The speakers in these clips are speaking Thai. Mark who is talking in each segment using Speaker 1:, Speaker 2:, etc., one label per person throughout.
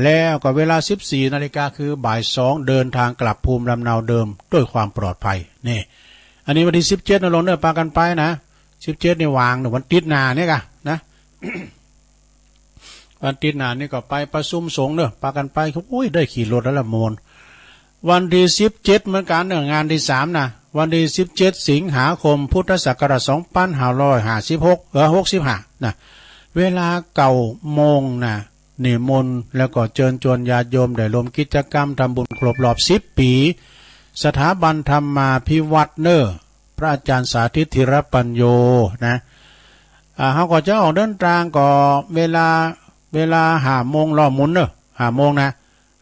Speaker 1: แล้วก็เวลา14 นาฬิกาคือบ่าย2เดินทางกลับภูมิลำเนาเดิมด้วยความปลอดภัยนี่อันนี้วันที่17นะลงเนื้อปากันไปนะ17นี่วางเนี่ยวันติดหนาเนี่ยกะนะ วันติดหนานี่ก็ไปประชุมสงฆ์เนอะปากันไปโอ้ยได้ขี่รถแล้วละโมนวันที่17เหมือนกันเนอะงานที่3นะวันที่17 สิงหาคมพุทธศักราช2556 65นะเวลา9 โมงนะนิมนต์แล้วก็เชิญชวนญาติโยมได้ร่วมกิจกรรมทำบุญครบรอบ10 ปีสถาบันธรรมาภิวัตน์เนอะพระอาจารย์สาธิตธิรปัญโยนะเขาก็จะออกเดินทางก็เวลา5 โมงรอหมุนเนอะ5 โมงนะ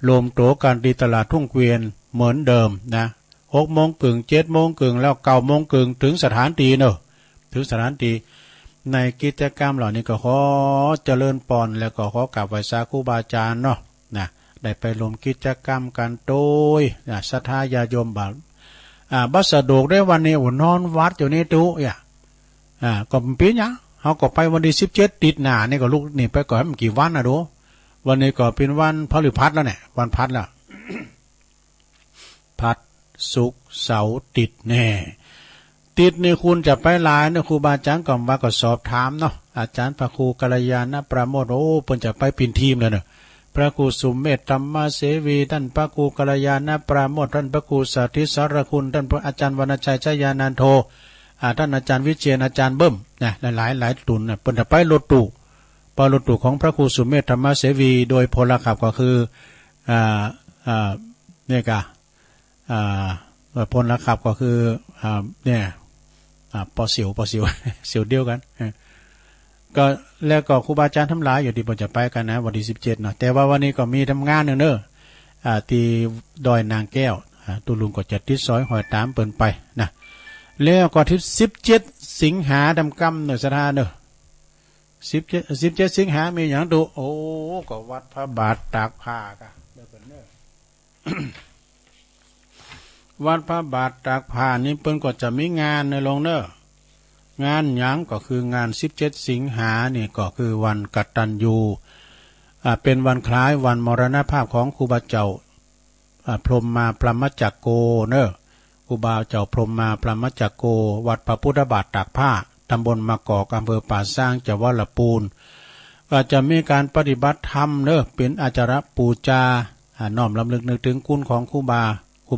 Speaker 1: รวมตัวกันที่ตลาดทุ่งเกวียนเหมือนเดิมนะ6 โมงครึ่ง7 โมงครึ่งแล้ว9 โมงครึ่งถึงสถานที่เนอะถึงสถานที่ในกิจกรรมเหล่านี้ก็ขอเจริญปอนแล้วก็ขอกราบไหว้สาครูบาอาจารย์เนาะนะได้ไปร่วมกิจกรรมกันโดยศรัทธาญาติโยมบัสดุได้วันนี้นอนวัดอยู่ในตู้ก็ปีนี้เขาก็ไปวันที่17ติดหนานี่ก็ลูกนี่ไปก่อนมันกี่วันนะดูวันนี้ก็เป็นวันพฤหัสแล้วเนี่ยวันพัดแล้ว พัดศุกร์เสาร์ติดแน่ติดนี่คุณจะไปหลายนะครูบาอาจารย์ก่อนว่าก็สอบถามเนาะอาจารย์พระครูกัลยาณประโมทโอ้เพิ่นจะไปปิ่นทีมเลยเนาะพระครูสุมเมธธรรมเสวีท่านพระครูกัลยาณประโมทท่านพระครูสาธิตสารคุณท่านพระอาจารย์วรรณชัยชยานันโทท่านอาจารย์วิเชียรอาจารย์เบิ้มนะหลายตุนเพิ่นจะไปรถตู้รถตู้ของพระครูสุมเมธธรรมเสวีโดยพลขับก็คือเนี่ยกะพลขับก็คือเนี่ยปอสิวสิวเดียวกันก็แล้วก็ครูบาอาจารย์ทั้งหลายอยู่ที่ผมจะไปกันนะวันที่17เนาะแต่ว่าวันนี้ก็มีทำงานเนอะที่ดอยนางแก้วตุลุงก็จะติดซอยหอยตามเปิ่นไปนะแล้วก็ที่17 สิงหาดำกำเนอะสถานเนอะ17 สิงหามีอย่างดูโอ้ก็วัดพระบาทตากผ้ากันเดี๋ยวเนอะ วัดพระบาทตากผ้านี่เปิ้นก็จะมีงานในลงเนอะงานหยังก็คืองาน17 สิงหานี่ก็คือวันกตัญญูเป็นวันคล้ายวันมรณภาพของครูบาเจ้าพรหมมาปรมจักโกเนอะครูบาเจ้าพรหมมาปรมจักโกวัดพระพุทธบาทตากผ้าตำบลมะกอกอำเภอป่าสร้างจังหวัดลำพูนก็จะมีการปฏิบัติธรรมเนอะเป็นอาจารย์ปูจาน้อมรำลึกนึกถึงคุณของครู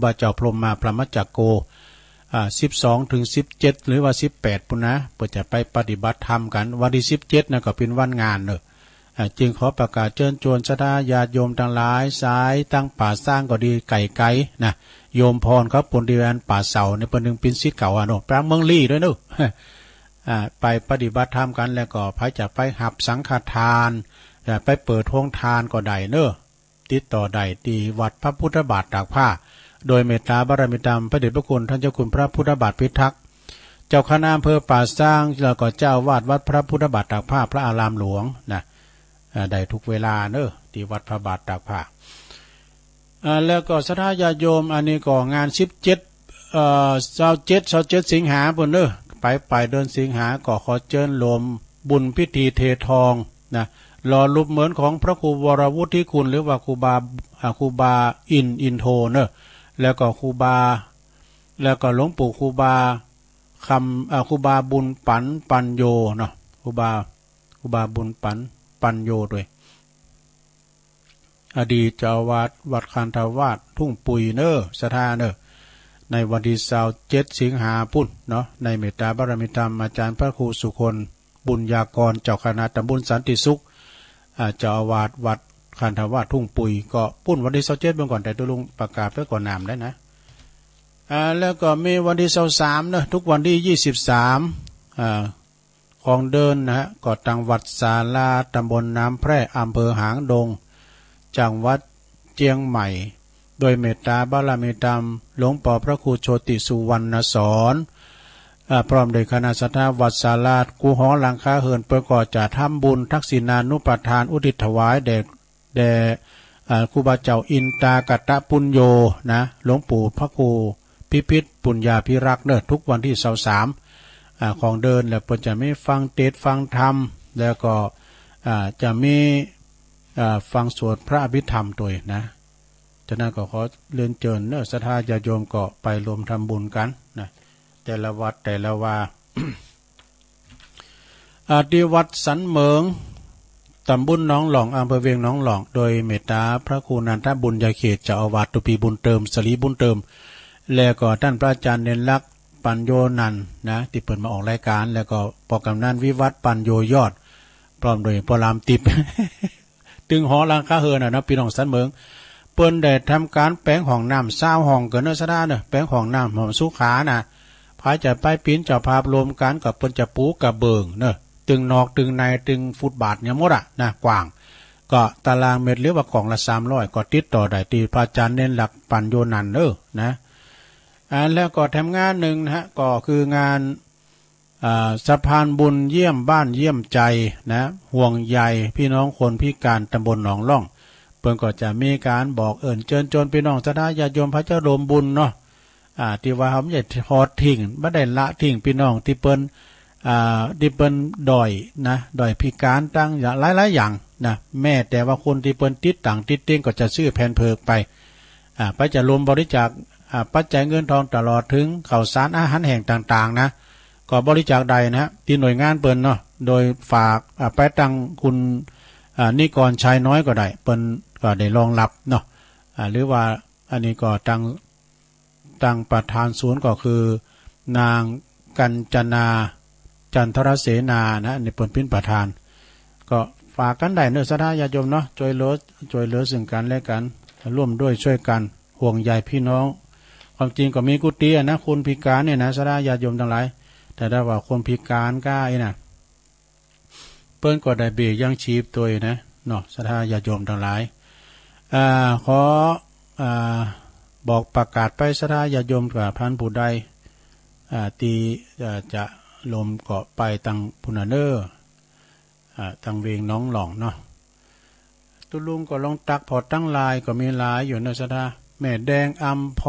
Speaker 1: บาเจ้าพรหมมาปรมจักโก12 ถึง 17หรือว่า18ปุ่นนะเพื่อจะไปปฏิบัติธรรมกันวันที่17นะก็เป็นวันงานเนอะจึงขอประกาศเชิญชวนศรัทธาญาติโยมทั้งหลายสายตั้งป่าสร้างก็ดีไก่นะโยมพรครับปุณดิวันป่าเสาในปนึงเป็นศิษย์เก่าเนอะปรางเมืองลี่ด้วยเนอะไปปฏิบัติธรรมกันแล้วก็พระจะไปหับสังฆทานไปเปิดโรงทานก็ได้เนอะติดต่อได้ที่วัดพระพุทธบาทตากผ้าโดยเมตตาบารมีธรรมพระเดชพระคุณท่านเจ้าคุณพระพุทธบาทพิทักษ์เจ้าคณะอำเภอป่าสร้างแล้วก็เจ้าวาดวัดพระพุทธบาทตากผ้าพระอารามหลวงนะได้ทุกเวลาเนอะที่วัดพระบาทตากผ้าแล้วก็ศรัทธาญาติโยมอันนี้ก็งาน27 สิงหาปุ่นเนอะไปเดือนสิงหาก็ขอเชิญรวมบุญพิธีเททองนะรอรูปเหมือนของพระครูวรวุฒิคุณหรือว่าครูบาอินโทเนอะแล้วก็ครูบาแล้วก็หลวงปู่ครูบาครูบาบุญปัญโยเนาะครูบาบุญปัญโยด้วยอดีตเจ้าวาดวัดคันธาวาสทุ่งปุยเนอะสถานเนอะในวันที่27 สิงหาปุ่นเนาะในเมตตาบารมีธรรมอาจารย์พระครูสุคนบุญญากรเจ้าคณะตำบลสันติสุขเจ้าอาวาสวัดคันธาวาสทุ่งปุยก็ปุ่นวันที่27เบื้องก่อนแต่ตุลุงประกาศไว้ก่อนนามได้นะแล้วก็มีวันที่23เนอะทุกวันที่23ของเดินนะฮะก็ตังวัดศาลาตำบลน้ำแพร่อำเภอหางดงจังหวัดเชียงใหม่โดยเมตตาบารมีธรรมหลวงปู่พระครูโชติสุวรรณสอนพร้อมโดยคณะศรัทธาวัดศาลากูหอหลังคาเหินเพื่อก่อจะทำบุญทักษิณานุปทานอุทิศถวายแด่ครูบาเจ้าอินตากัตตปุญโญนะหลวงปู่พระครูพิพิธปุญญาภิรักษ์เนอะทุกวันที่23ของเดินแล้วจะมีฟังเทศน์ฟังธรรมแล้วก็จะมี ฟังสวดพระอภิธรรมตัวนะฉะนั้นก็ขอเรียนเชิญเนอะศรัทธาญาติโยมก็ไปรวมทำบุญกันนะแต่ละวัดแต่ละว่า ที่วัดสันเหมิงตำบลหนองหลองอำเภอเวียงหนองหลองโดยเมตตาพระครูนันทบุญญาเขตเจ้าอาวาสตุปีบุญเติมสลีบุญเติมแล้วก็ท่านพระอาจารย์เนรลักษณ์ปัญโยนันท์นะที่เปิดมาออกรายการแล้วก็ปกำนันวิวัฒน์ปัญโยยอดพร้อมโดยพลามติบ ตึงหอลังคาเฮือนะพี่น้องสันเหมิงเปิ้นได้ทำการแปลงห้องน้ำ20ห้องเกินเนอสดาเนอะแปลงห้องน้ำหอมสุขานะพายจะไปปีนเจ้าภาพรวมกันกับเปิ้นจะปูกับเบิงเนอะตึงนอกตึงในตึงฟุตบาทเนี่ยหมดอะนะกว้างก็ตารางเมตรหรือว่ากล่องละ300ก็ติดต่อได้ที่พระอาจารย์เน้นหลักปัญโยนันท์นะแล้วก็ทำงานหนึ่งนะฮะก็คืองานสะพานบุญเยี่ยมบ้านเยี่ยมใจนะห่วงใยพี่น้องคนพิการตำบลหนองล่องเพิ่นก็จะมีการบอกเอิ้นเชิญชวนพี่น้องศรัทธาญาติโยมพระเจ้าโดมบุญเนาะที่ว่าเขาไม่ได้ทอดทิ้งไม่ได้ละทิ้งพี่น้องที่เปิ้นด้อยนะด้อยพิการตั้งอย่างหลายๆอย่างนะแม่แต่ว่าคนที่เปิ้นติดต่างติดเต้งก็จะซื้อแผ่นเพิกไปจะรวมบริจาคปัจจัยเงินทองตลอดถึงข้าวสารอาหารแห่งต่างๆนะก็บริจาคใดนะที่หน่วยงานเปิ้นเนาะโดยฝากไปตั้งคุณนิกรชายน้อยก็ได้เปิ้นก็ได้รองรับเนาะหรือว่าอันนี้ก็ตั้งประธานศูนย์ก็คือนางกัญจนาจันทรเสนานะนี่เปิ้นเป็นประธานก็ฝากกันได้เนอะศรัทธาญาติโยมเนาะช่วยเหลือซึ่งกันและกันร่วมด้วยช่วยกันห่วงใยพี่น้องความจริงก็มีกุฏินะคนพิการเนี่ยนะศรัทธาญาติโยมทั้งหลายแต่ถ้าว่าคนพิการก็นะเปิ้นก็ได้เบี้ยยังชีพตัวนะเนาะศรัทธาญาติโยมทั้งหลายขอบอกประกาศไปศรัทธาญาติโยมกับพันผู้ใดตีจะลมเกาะไปตังพุนาเนอร์ตังเวงน้องหลองเนาะตุลุงก็ลองตักพอตั้งลายก็มีหลายอยู่เนอะศรัทธาแม่แดงอัมพ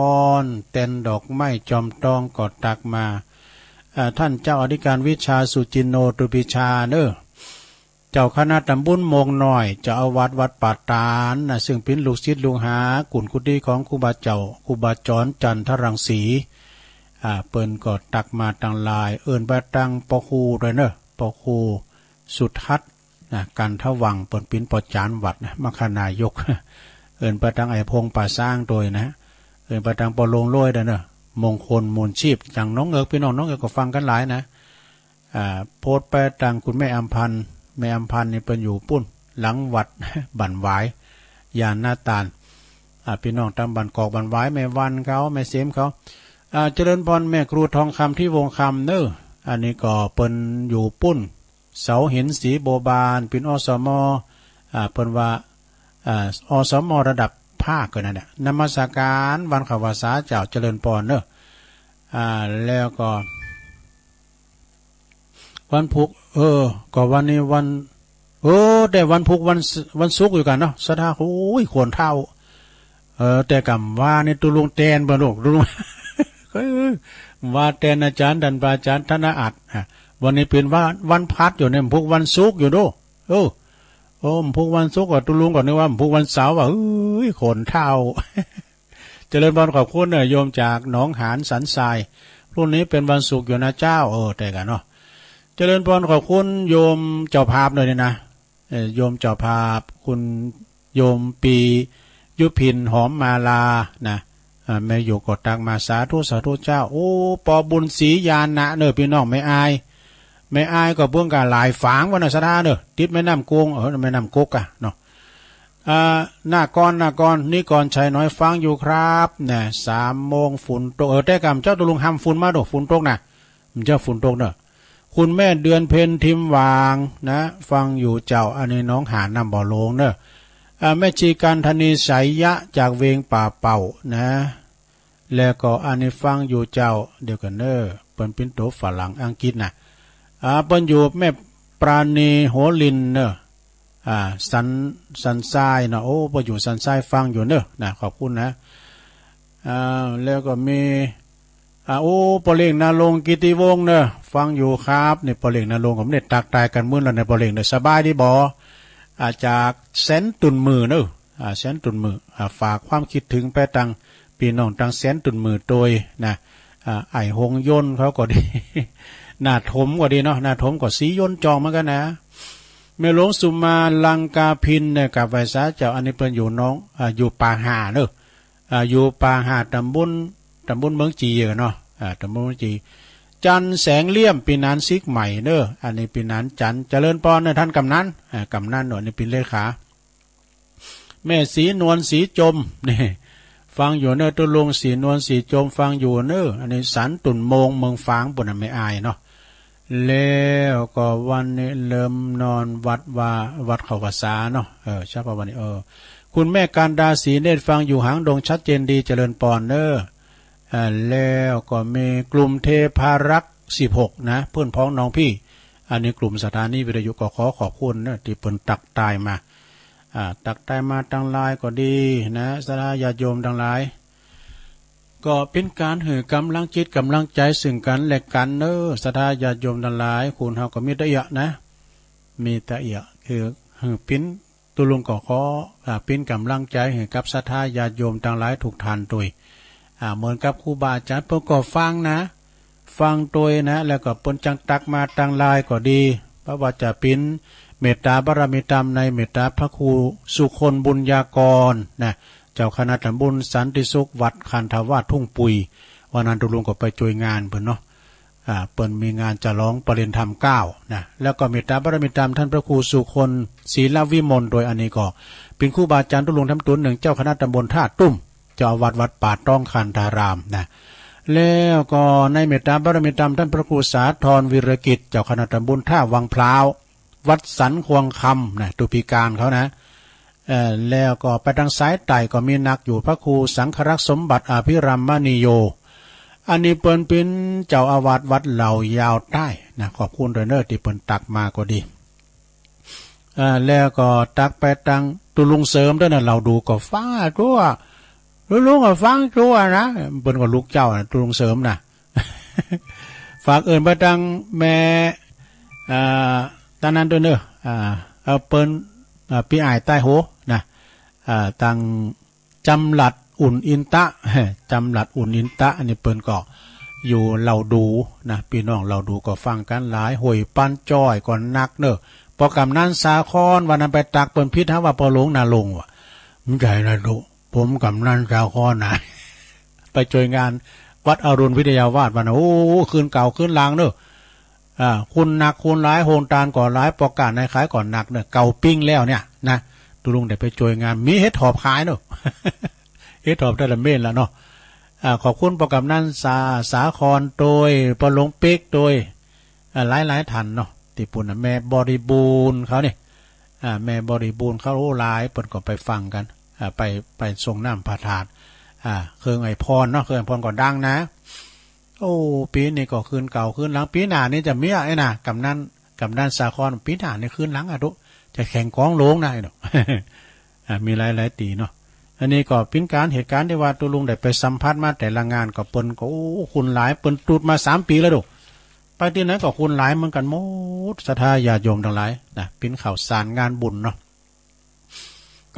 Speaker 1: รเต็นดอกไม้จอมตองก็ตักมาท่านเจ้าอธิการวิชาสุจินโนตุปิชาเนอเจ้าคณะตำบลโมงน้อยเจ้าอาวัดวัดป่าตานนะซึ่งเป็นลูกศิษย์ลูกหากุนกุฏิของครูบาเจ้าครูบาจรจันทรังสีเปิ้นก็ตักมาตังลายเอิ้นไปตังปอคูด้วยเนอะปอคูสุทัศน์กันทวังเปิ้นเป็นปอจานวัดนะมคณายกเอิ้นไปตังไอพงป่าสร้างโดยนะเอิ้นไปตังปอลงโลยด้วยเนอะมงคลมูลชีพอย่างน้องเอิกพี่น้องก็ฟังกันหลายนะโพสต์ไปตังคุณแม่อัมพันธ์นี่เป็นอยู่ปุ้นหลังวัดบั่นหวายยานหน้าตาลพี่น้องตามบั่นกอกบั่นหวายแม่วันเขาแม่เสียมเขาเจริญพรแม่ครูทองคำที่วงคำเนออันนี้ก็เป็นอยู่ปุ้นเสาหินสีโบบานเป็นอสมเปิ้นว่าอสมระดับภาคก็นั่นแหละนมัสการวันขวาสาเจ้าเจริญพรเนอะแล้วก็วันพุกก็วันนี้วันแต่วันพุกวันศุกร์อยู่กันเนาะศรัทธาโอ้ยขวนเท่าแต่กำว่านี่ตุลุงแตนบ่ลูกตุลุง ว่าแตนอาจารย์ดันปาอาจารย์ธนอัดวันนี้เป็นวันพัดอยู่เนี่ยพุกวันศุกร์อยู่โดพุกวันศุกร์ก็ตุลุงก่อนนึกว่าพุกวันเสาร์ว่าขนเท่า เจริญพรขอบคุณโยมจากหนองหานสันทรายพรุ่งนี้เป็นวันศุกร์อยู่นะเจ้าแต่กันเนาะเจริญพรขอบคุณโยมเจ้าภาพหน่อยนะโยมเจ้าภาพคุณโยมปียุพินหอมมาลานะแม่อยู่กดตักมาสาธุเจ้าโอ้ปอบุญศรียานะเนอพี่น้องไม่อายก็เบื้องกาหลายฝางวันศรัทธาเนอติดแม่น้ำโกงแม่น้ำกกเนาะหน้าก้อนนี่ก่อนชัยน้อยฟังอยู่ครับเนี่ย3 โมงฝุ่นตกแต่กำเจ้าตุลุงห้ามฝุ่นมาดอกฝุ่นตกนะมันเจ้าฝุ่นตกเนอะคุณแม่เดือนเพ็ญทิมวางนะฟังอยู่เจ้าอันนี้น้องหานำบ่อลงเนอะแม่ชีกันธนีสายยะจากเวงป่าเป่านะแล้วก็อันนี้ฟังอยู่เจ้าเดียวกันเนอะเปิ้นเป็นโตฝรั่งอังกฤษนะเปิ้นอยู่แม่ปราณีโหลินเนอะสันทรายเนาะโอ้พออยู่สันทรายฟังอยู่เนอะนะขอบคุณนะแล้วก็มีโอ้ปเลงนาลงกิติวงศ์เนอะฟังอยู่ครับนี่ปเลงนาลงผมเนี่ยตักตายกันมื้อแล้วในปเลงเนี่ยสบายดีบ่ จากแสนตุนมือเนอะแสนตุนมือฝากความคิดถึงไปตังพี่น้องตังแสนตุนมือโดยนะไอหงย่นเขาก็ดี หน้าถมก็ดีเนาะหน้าถมก็สีย่นจองเหมือนกันนะเมื่อหลวงสุมาลังกาพินเนี่ยกับไวสาเจ้าอันนี้เปิ้นอยู่น้องอยู่ป่าหาเนอะอยู่ป่าหาตำบลเมืองจีเนาะตำบลเมืองจีจันแสงเลี่ยมปีนันซิกใหม่เนอะอันนี้ปีนันจันเจริญปอนเนี่ยท่านกำนันกำนันหน่อยนี่เป็นเลขาแม่สีนวลสีจมนี่ฟังอยู่เนอะตุลงสีนวลสีจมฟังอยู่เนอะอันนี้สันตุนโมงเมืองฟางปุ่นไม่อายเนาะแล้วก็วันนี้เริ่มนอนวัดเขาภาษาเนาะใช่ป่ะวันนี้คุณแม่การดาสีเนตรฟังอยู่หางดงชัดเจนดีเจริญปอนเนอะแล้วก็มีกลุ่มเทพารักษ์16นะเพื่อนพ้องน้องพี่อันนี้กลุ่มสถานีวิทยุก็ขอขอบคุณนะที่เปิ้นตักตายมาตักตายมาตั้งหลายก็ดีนะสาญาติโยมทั้งหลายก็เป็นการหือกำลังจิตกำลังใจซึ่งกันและกันเนอะศรัทธาญาติโยมทั้งหลายคุณเฮาก็มีตะเอียนะมีตะเอียคือหือปิ้นตุลุงก็ขอปิ้นกำลังใจให้กับศรัทธาญาติโยมทั้งหลายทุกท่านด้วยเหมือนกับครูบาอาจารย์เพิ่นก็ฟังนะฟังตัวนะแล้วก็เปิ้นจังตักมาตั้งหลายก็ดีเพราะว่าจะปิ้นเมตตาบารมีธรรมในเมตตาพระครูสุคนบุญญากรนะเจ้าคณะตำบลสันติสุขวัดคันธาวาสทุ่งปุยวันนั้นตุลุงก็ไปช่วยงานเพิ่นเนาะเปิ้นมีงานจะร้องปริญธรรม9นะแล้วก็เมตตาบารมีธรรมท่านพระครูสุคนศีลวิมลโดยอันนี้ก็เป็นครูบาอาจารย์ตุลุงทำตุนหนึ่งเจ้าคณะตำบลท่าตุ้มเจ้าอาวาสวัดป่าต้องคันธารามนะแล้วก็ในเมตตาบารมีธรรมท่านพระครูสาธรวิรกิจเจ้าคณะตำบลท่าวังพร้าววัดสันควงคำนะตุปีการเขานะแล้วก็ไปทางซ้ายไต่ก็มีนักอยู่พระครูสังฆรักษ์สมบัติอภิรัมมณีโยอันนี้เปิ้นเป็นเจ้าอาวาสวัดเหล่ายาวใต้นะขอบคุณเรเนอร์ที่เปิ้นตักมาก็ดีแล้วก็ตักไปทางตุลุงเสริมด้วยนะเราดูก็ฟ้าตัวลุงก็ฟังตัวนะเปิ้นก็ลูกเจ้านะตุลุงเสริมนะฝากเอิ้นไปทางแม่ตานั้นด้วยเนอะเปิ้นพี่อายใต้โหนะตังจำหลัดอุ่นอินตะจำหลัดอุ่นอินตะอันนี้เปิ้นก็อยู่เราดูนะพี่น้องเราดูก็ฟังกันหลายหวยปั้นจ้อยก่อนนักเนอะพอกำนั้นสาคอนวันนั้นไปตักเปิ้นพิษฮะว่าพอหลงนาลงว่ะมันใจนะดูผมกำนั้นสาคอนนะไปช่วยงานวัดอรุณวิทยาวาสวันโอ้คืนเก่าคืนลางเนอะคุณหนักคุณร้ายโหนตาลก่อนร้ายประกาศในขายก่อนหนักเนี่ยเก่าปิ้งแล้วเนี่ยนะตุลุงได้ไปช่วยงานมีเฮ็ดถอบขายเนอะ เฮ็ดถอบได้ละเม่นแล้วเนาะขอบคุณประกาศนั้นสาครโดยปลงเป๊กโดยหลายท่านเนาะที่ปุ่นแม่บริบูรณ์เขาเนี่ยแม่บริบูรณ์เขารู้หลายเปิ่นก็ไปฟังกันไปส่งน้ำพระธาตุเครื่องไอพรเนาะเครื่องไอพรก็ดังนะโอ้ปีนี้ก็คืนเก่าคืนหลังปีหน้านี่จะมีอะไรนะกำนันสาครปีหน้านี่คืนหลังทุจะแข่งกองโลงได้เนาะ มีหลายตีเนาะอันนี้ก็เป็นการเหตุการณ์ที่ว่าตุลุงได้ไปสัมภาษณ์มาแต่ละงานก็เปิ้นก็โอ้คุณหลายเปิ้นตูดมา3 ปีแล้วดูไปที่ไหนก็คุณหลายเหมือนกันหมดศรัทธาญาติโยมทั้งหลายนะเป็นข่าวสารงานบุญเนาะ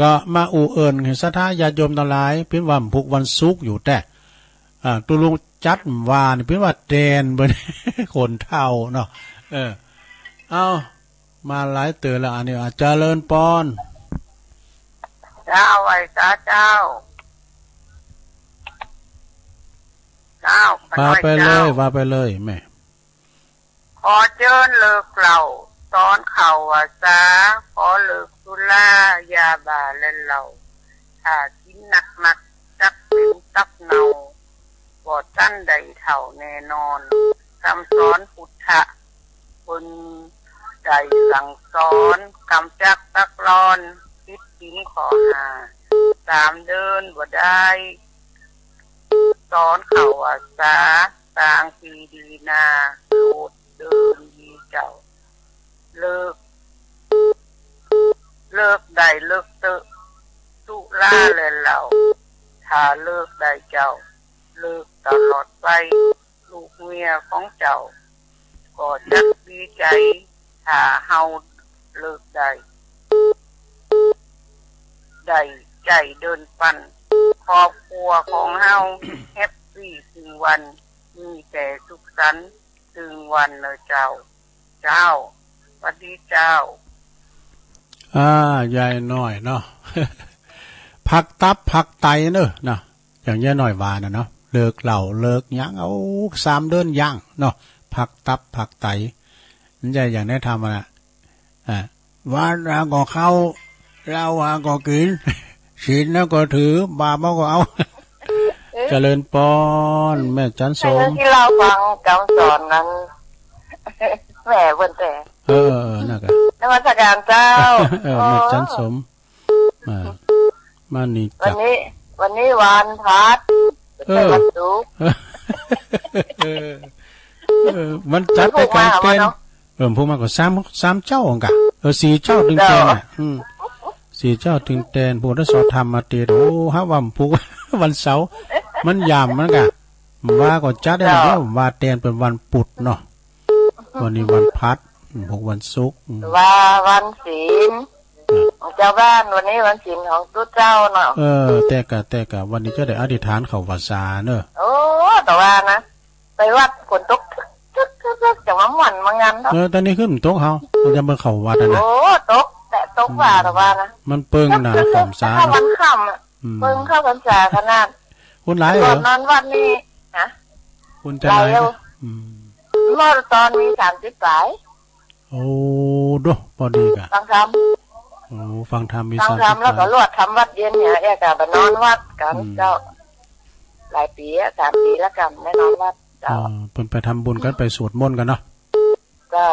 Speaker 1: ก็มาอู่เอิญศรัทธาญาติโยมทั้งหลายเป็นว่าพุกวันศุกร์อยู่แต่ตุลุงจัดวานเป็นว่าแดนบน คนเท่าเนาะเอามาหลายเตือนแล้วอันนี้เจริญปอน
Speaker 2: เจ้าไว้เจ้า
Speaker 1: ว่าไปเลยแม่
Speaker 2: ขอเจิญเลิกเหล่าตอนเข่าว่าซาขอเลิกสุรายาบาเล่นเหล่าถ้ากินหนักจักเป็นตับเนาบ่ตั้นใดเท่าแน่นอนคำสอนพุทธะบนใจสั่งสอนกำจักตักรอนคิดทิ้งขอหาตามเดินบ่ได้สอนเขาอาสาต่างปีดีนาโลดเดินดีเจ้าเลิกได้เลิกเตอะสุราเลยเราถ้าเลิกได้เจ้าเลิกตลอดไปลูกเมียของเจ้าก็จักดีใจถ้าเฮาเลิกได้ ได้ใจเดินปันครอบครัวของเฮาแฮปปี้ถึงวันมีแต่สุขสันต์ถึงวันเลยเจ้าสวัสดีเจ้
Speaker 1: ายายน้อยเนาะ ผักตับผักไตเนอะนะอย่างยายน้อยวานะเนาะเลิกเหล่าเลิกยังเอา3 เดือนย่างเนาะผักตับผักไตนั่นใจอย่างได้ทำนะว่าเราก็เข้าเราก็กิน ศีลแล้วก็ถือบาปก็เอา เจริญปอนแม่จันสม
Speaker 2: ที่เราฟังคำสอนนั้นแหมเบิ่นแต่
Speaker 1: นั่นก็
Speaker 2: นมัสการเจ้า
Speaker 1: แม่จันสมมานี่
Speaker 2: จับวันนี้วันพัดเป็นวันศุกร์
Speaker 1: มันจัดไปกลางเต้นพวกมันก็3 เจ้าองกะ4 เจ้าถึงเต้นน่ะ4 เจ้าถึงเต้นพวกนั้นสอนธรรมมาเตโอ้ฮะว่าพวกวันเสาร์มันยามมันกะว่าก็จัดได้แล้วว่าเต้นเป็นวันปุดเนาะวันนี้วันพัดพวกวันศุกร์
Speaker 2: ว่าวันศีลของเจ้าบ้านวันนี้วันศีลของตุ๊เจ้าเนาะ
Speaker 1: แต่กะวันนี้จะได้อธิษฐานเข้าพรรษาเนอะ
Speaker 2: โอ้แต่ว่านะไปวัดฝนตกจะมาหม่อนมางาน
Speaker 1: ตอนนี้ขึ้นตกเฮามันจะมาเข้าวัดนะ
Speaker 2: โอ้ตกแต่ตกว่าแต่ว่านะ
Speaker 1: มันเปิงนะพรรษา
Speaker 2: วันค่ำเปิงเข้าพรรษาขนาด
Speaker 1: คุณหลายเหร
Speaker 2: อนอนวัดนี่นะ
Speaker 1: คุณจะหลาย
Speaker 2: เมื่อตอนมี30 สาย
Speaker 1: โอ้ดูพอดีกะ
Speaker 2: ฟังธรรม
Speaker 1: ฟังธรรมมี
Speaker 2: ฟังธรรมแล้วก็รวดทำวัดเย็นเนี่ยกะไปนอนวัดกันเจ้าหลายปี3 ปีแล้วกันได้นอนวัดเจ้า
Speaker 1: เพิ่นไปทำบุญกันไปสวดมนต์กันเนาะ
Speaker 2: เจ้า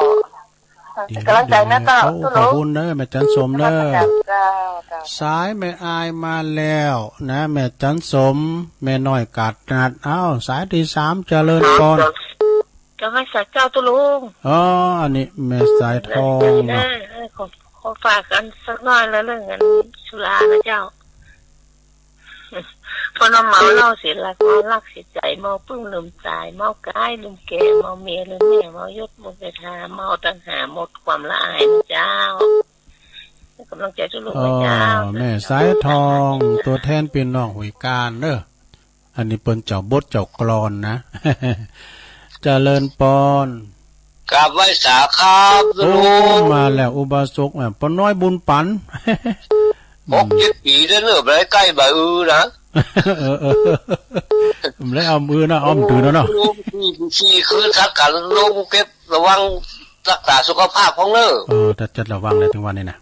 Speaker 2: กำลังใจนะเจ้า
Speaker 1: ขอบคุณเด้อแม่จันสมเด้อสายแม่อายมาแล้วนะแม่จันสมแม่น้อยกาดนัดสายที่3เจริญพร
Speaker 2: จะให้สักเจ้าตุลุง
Speaker 1: อันนี้แม่สายทองเนาะ
Speaker 2: ขอฝากกันสักหน่อยแล้วเรื่องเงินสุรานะเจ้าพอน้ำเมาเล่าเสียหลักเมาลักเสียใจเมาปึ้งลืมตายเมากายลืมแก่เมาเมียลืมแม่เมายศหมดเวทาเมาตัณหาหมดความละอายนะเจ้ากำลังใจตุลุงนะเจ้า
Speaker 1: แม่สายทองตัวแทนเป็นน้องหุยการเด้ออันนี้เปิ้นเจ้าบทเจ้ากลอนนะเจริญปอน
Speaker 3: กราบไหว้สาครับลุง
Speaker 1: มาแล้วอุบาสกปอน้อยบุญปัน
Speaker 3: 6-7 ปีได้เริ่มได้ใกล้บ่นะ
Speaker 1: แล้วเอามือนะอ้อมตื่นแล้วเนาะ
Speaker 3: สี่คืนทักกันลงเก็บระวังรักษาสุขภาพของเนอะ
Speaker 1: แต่จะระวังเลยถึงวันนี้นะ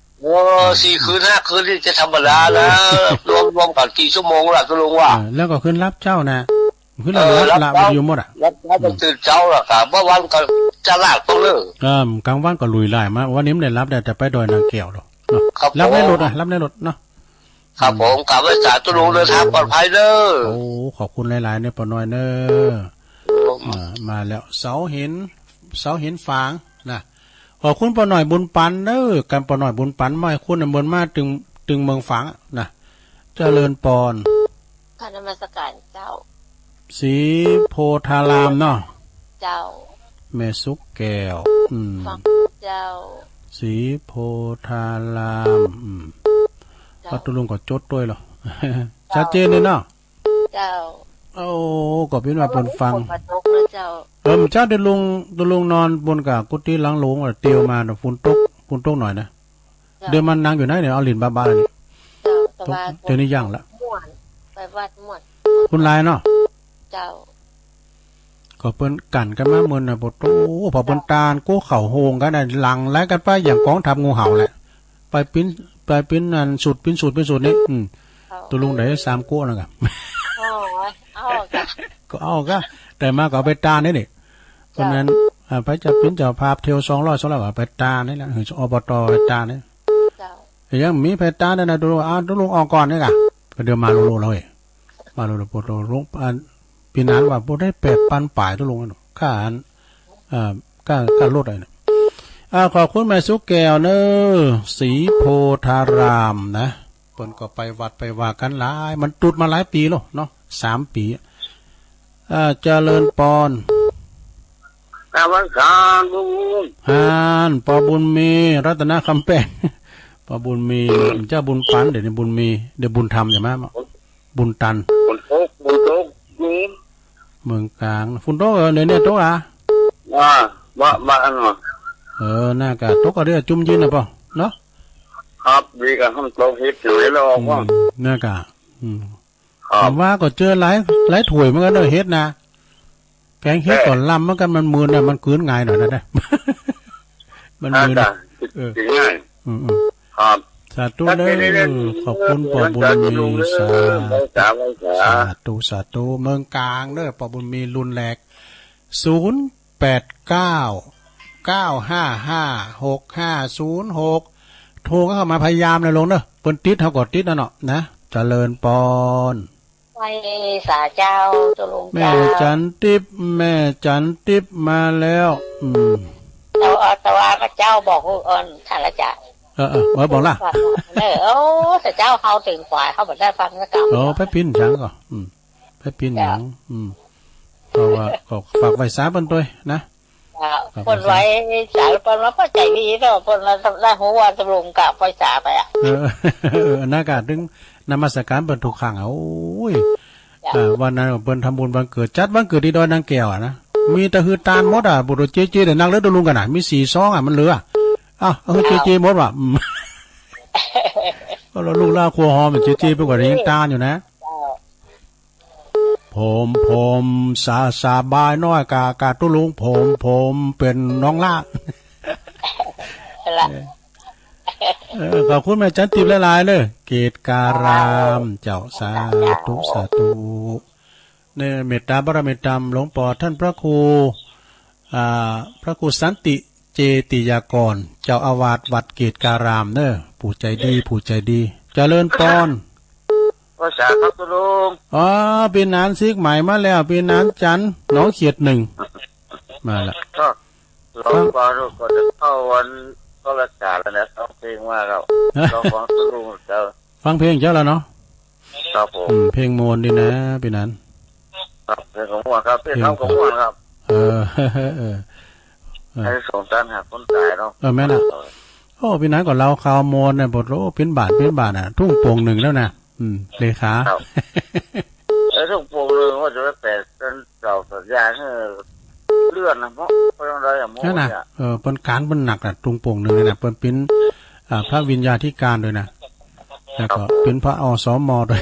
Speaker 3: 4 คืน 5 คืนนี่จะธรรมดานะรวมกันกี่ชั่วโมงล่ะลุงว่า
Speaker 1: แล้วก็ขึ้นรับเจ้านะขึ้นรับอยู่หมด
Speaker 3: รับตื่นเช้าล่ะครับเมื่อวันก็จะลากต้องเลิก
Speaker 1: กลางวันก็ลุยไล่มาวันนี้ไม่ได้รับแต่ไปดอยนางแก้วหรอกรับในรถรับในรถเนาะ
Speaker 3: ครับผมกลับไปสาตุลุงเดินทางปลอดภัยเด้อ
Speaker 1: ขอบคุณหลายๆเนี่ยปอน้อยเด้อมาแล้วเสาหินฝางนะขอบคุณปอน้อยบุญปันเด้อกันปอน้อยบุญปันมาให้คุณเมืองมาถึงเมืองฝางนะเจริญปอน
Speaker 2: พระนมัสการเจ้า
Speaker 1: ศรีโพธารามเนาะ
Speaker 2: เจ้า
Speaker 1: แม่สุกแก้ว
Speaker 2: เจ้า
Speaker 1: ศรีโพธารามปัตตุลุงก็จดด้วยเหรอชัดเจนเลยเนาะ
Speaker 2: เจ้า
Speaker 1: ก็เป็นว่าเพิ่นฟัง
Speaker 2: เจ้า
Speaker 1: เจ้าเดินลุงนอนบนกะกุฏิหลังโลงเตียวมาฝนตกหน่อยนะเดินมันนั่งอยู่ไหนเนี่ยเอาลิ้นบ้าๆนี่เดี๋ยวนี้ย่างละ
Speaker 2: ไปวัดม่วน
Speaker 1: คุณลายเนาะ
Speaker 2: เจ้า
Speaker 1: ก็เปิ้นกันกันมามื้อน่ะบ่โตพอเปิ้นตาลกู้เข้าโฮงกันน่ะหลังไล่กันไปอย่างกองทัพงูเห่าแหละไปปิ้นนั่นสุดปิ้นนี่ตัวลุงได้3กู้แล้วก็ก็เอาแต่มาก็เอาไปตานี่เพราะนั้นไปจะปิ้นเจ้าภาพเที่ยว200ก็ไปตานี่แหละอบตไปตานี่เจ้ายังมีไปตานั่นน่ะตัวลุงออกก่อนนี่ก็เดี๋ยวมาโลเลยมาโลปโลงปีนั้นว่าบ่ได้8,000ป่ายตัวลงกันค่าการลดอะไรเนี่ยขอบคุณแม่สุแก้วเนอศรีโพธารามนะเพิ่นก็ไปวัดไปว่ากันหลายมันตุดมาหลายปีแล้วเนาะ3 ปีเจริญปอน
Speaker 3: กราบไหว้สาลุง
Speaker 1: ปอบุญมีรัตนคำแป้งป อบุญมีเจ้าบุญปันเดี๋ยวนี้บุญมีเดี๋ยวบุญธรรมใช่ไหมบุญตัน
Speaker 3: บุญโต๊ะนี่
Speaker 1: เมืองกลางฝุ่นโต๊ะเดี๋ยวนี้โต๊ะ
Speaker 3: บ้าอันเนาะ
Speaker 1: น่ากะโต๊ะก็เรียกจุ่มยินนะป่ะเนาะ
Speaker 3: ครับดีกันทำโต๊ะเฮ็ดอยู่แล้วว่า
Speaker 1: น่ากะผมว่าก็เจอหลายถ้วยเหมือนกันเลยเฮ็ดนะแกงเฮ็ดก่อนลำเหมือนกันมันมืนเนี่ยมันกืนง่ายหน่อยนะมันมืน
Speaker 3: ง่ายครับ
Speaker 1: สาธุเลยขอบคุณปอบุญมีสาธุเมืองกลางเด้อปอบุญมีรุนแรง0899555650โทรเข้ามาพยายามเลยลงเด้อเปิ้นติดเฮาก็ติดนะเนาะนะเจริญปอน
Speaker 2: ไว้สาเจ้าจะลง
Speaker 1: แม่จันติบมาแล้ว
Speaker 2: แต่ว่าเจ้าบอกท่านละจ้ะ
Speaker 1: บอกล่ะ
Speaker 2: แต่เจ้าเขาถึงฝ่ายเขาบอกได้ฟังนะกับ
Speaker 1: ไปปิ้นจังก็ไปปิ้นหยังเพราะว่าก็ฝากไว้สาเปิ้นด้วยนะ
Speaker 2: คนไว้สาเปิ้นว่าก็ใจดีเนาะเปิ้นได้หัวว่าจะลงกับไว้สาไปอ่ะ
Speaker 1: น่ากะถึงนมัสการเปิ้นทุกครั้งโอ้ยวันนั้นเปิ้นทำบุญวันเกิดจัดวันเกิดที่ดอยนางแก้วนะมีแต่คือตาลมดบุรุษเจ๊ๆแต่นางเลิศตะลุงกันน่ะมี4ซองมันเหลือเจ๊ๆหมดว่ะก็เราลูกล่าครัวหอมเจ๊ๆไปกว่านี้ยังตาลอยู่นะผมสาบายน้อยกาตุลุงผมเป็นน้องล่าขอบคุณแม่จันติบหลายๆเลยเกตการามเจ้าสาธุเนี่ยเมตตาบารมีธรรมหลวงปู่ท่านพระครูสันติเจติยากรเจ้าอาวาสวัดเกตการามเนอะผู้ใจดีเจริญปอน
Speaker 3: ภาษาครับตุลุง
Speaker 1: ปีนานซิกใหม่มาแล้วปีนานจันน้องเขียด1มาละ
Speaker 3: ก็ร้องก่อนก็จะเข้าวันก็รักษาแล้วนะร้องเพลงว่าเราฟังตุลุงเจ้า
Speaker 1: ฟังเพลงเจ้าแล้วเนาะ
Speaker 3: ครับผม
Speaker 1: เพลงโมนดีนะปีนั้น
Speaker 3: ครับเพลงของม่วนครับเพลงของม่วนครับให้สงสารหาคนตายเนาะ
Speaker 1: แม่น่ะปีนั้นก่อนเราข่าวโมนเนี่ยบทโลเป็นบาทน่ะทุ่งโป่ง1แล้วนะเลขา
Speaker 3: ทุ่งโป่งนึงว่าจะไปแปดเป็นเราสัญญาเลื่อนนะเพราะอะไรอ่ะโม
Speaker 1: เนี่ยเปิ้นการเปิ้นหนักน่ะทุ่งโป่ง1เลยนะเปิ้นเป็นพระวิญญาธิการด้วยนะแล้วก็เป็นพระอสมด้วย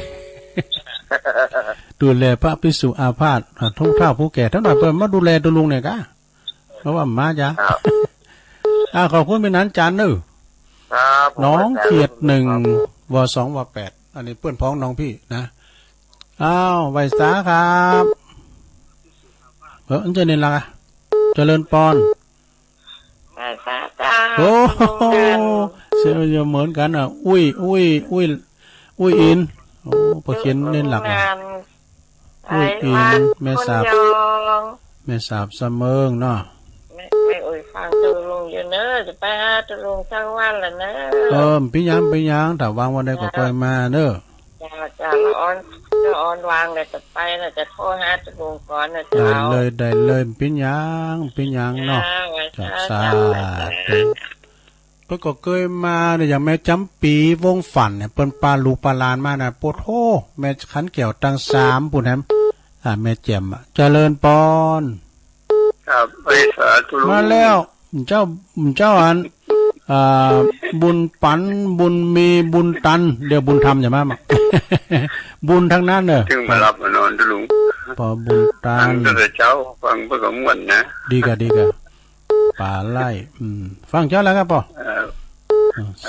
Speaker 1: ดูแลพระภิกษุอาพาธทุ่งเฒ่าผู้แก่ทั้งหน่อยเปิ้นมาดูแลตัวลุงเนี่ยกะเพราะว่ามาจ้ะขอบคุณเป็นนั้นจันเด้อน้องเขียด1ว2ว8อันนี้เพื่อนพ้องน้องพี่นะไวสาครับอันเจริญละเจริญปอน
Speaker 2: ไวสาจ้า
Speaker 1: โอ้เสียเหมือนกันอุ้ยอินโอ้พอเขียนเน้นหลักอุ้ยอินแม่สาบเสมอเนาะ
Speaker 2: ไม่ฟังตุลุงอยู่เนอะจะไปหาตุลุงทั้งวันละเนอะ
Speaker 1: พี่ยังแต่วางวันใดก็ค่อยมาเนอะ
Speaker 2: จะออนวางเลยจะไปนะจะโทรหาตุลุงก่อนนะ
Speaker 1: ได้เลยพี่ยังเนาะจับสาเพิ่นก็เคยมาเนี่ยอย่างแม่จำปีวงฝันเนี่ยเปิ้นปลาลูกปลาลานมาน่ะปวดโธแม่ขันแก้วตั้ง3ปุ่นแฮมแม่แจ่มเจริญปอน
Speaker 3: ครับไปสาธุ
Speaker 1: มาแล้วเจ้าอันบุญปันบุญมีบุญตันเดี๋ยวบุญธรรมอย่ามาบุญทั้งนั้นเด้อ
Speaker 3: ถึงมารับมานอนตุลุง
Speaker 1: พอบุญตัน
Speaker 3: แต่เจ้าฟังเพื่อม่วนนะ
Speaker 1: ดีกะป่าไล่ฟังเจ้าแล้วครับป่อ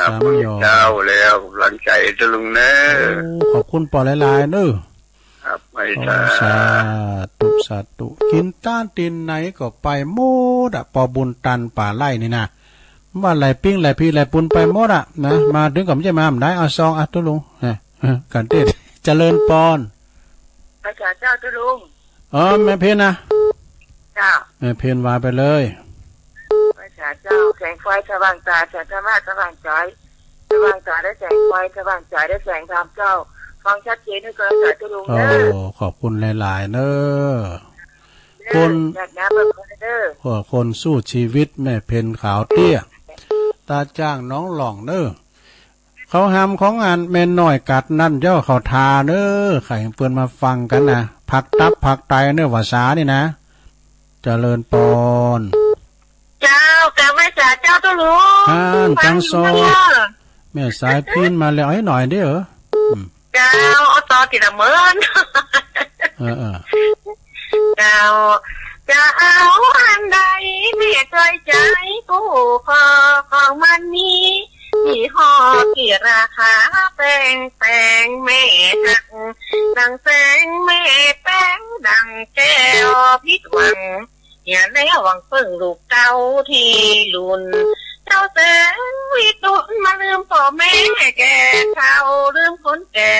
Speaker 3: 3 ยอเจ้าแล้วหลังใจตุลุงเด้อ
Speaker 1: ขอบคุณป่อหลายๆเด้อ
Speaker 3: ครับไป
Speaker 1: สาธุกินต้านตีนไหนก็ไปหมดปอบุญตันป่าไล่นี่นะว่าไหลปิ้งไหลพี่ไหลปุนไปหมดนะมาถึงกับจะมาได้เอาซองตุลุงกันเทศเจริญปอน
Speaker 2: พระเจ้าตุลุง
Speaker 1: แม่เพนนะ
Speaker 2: เจ้า
Speaker 1: แม่เพนวาไปเลย
Speaker 2: พระเจ้าแสงไฟสว่างตาแสงธรรมะสว่างใจสว่างตาได้แสงไฟสว่างใจได้แสงธรรมเจ้าฟังชัดเจนให้กระจายตุลุงเด้อ
Speaker 1: ขอบคุณหลายๆเด้อคนสู้ชีวิตแม่เพนขาวเตี้ยตาจ้างน้องหล่องเด้อ เขาหำของอันแม่น้อยกัดนั่นเจ้าเขาทาเน้อไข่เปิ้นมาฟังกันนะผักตับผักไตเนื้อภาษานี่นะเจริญปน
Speaker 2: เจ้ากะไม่จ่าเจ้าตัวรู้
Speaker 1: จังโซแม่สายพินมาแล้วให้หน่อยได้เหรอ
Speaker 2: เจ้าเอาต่อติดละเมิน
Speaker 1: เออ
Speaker 2: เจ้าจะเอาอันใดเมียใจใจกู้คอของมันนี้มีห่อกี่ราคาแป้งแม่หักดังแสงแม่แป้งดังแก้วพิษหวังอย่าแล้วหวังเพิ่งลูกเต้าที่ลุนเจ้าแสงวิตุนมาลืมพ่อแม่แก่เท่าลืมคนแก่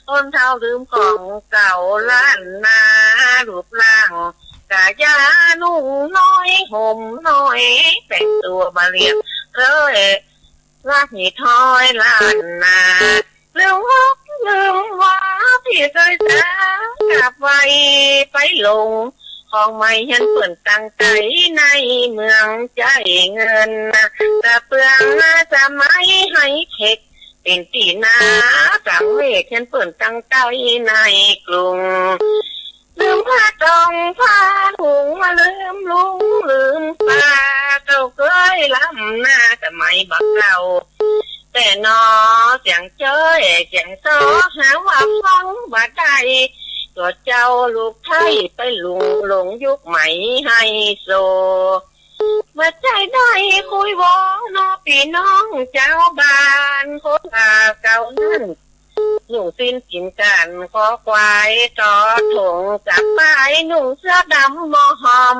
Speaker 2: คนเท่าลืมของเก่าล้านนารูปร่างกะยานุ่งน้อยห่มน้อยแต่งตัวมาเรียบเลยว่าหีทอยล้านนาลืมฮกลืมว่าพี่เคยจะกลับไว้ไปลงของไม่เห็นเปิ่นตั้งใจในเมืองใจเงินแต่เปลืองจะไม่ให้เข็กเป็นตีนาจังเวกเห็นเปิ่นตั้งใจในกรุงลืมผ้าตองผ้าถุงมาลืมลุงลืมป้าเจ้าเคยล้ำหน้าแต่ไม่บักเก่าแต่นอเสียงเจ้ยเสียงซอหาว่าฟังบ่ได้ตัวเจ้าลูกไทยไปหลงยุคใหม่ให้โซมาใจได้คุยวอนอพี่น้องเจ้าบ้านคนเก่านั้นหนุ่งสิ้นกินกันขอควายต่อถงจับป้ายหนุ่งเสื้อดำมอหอม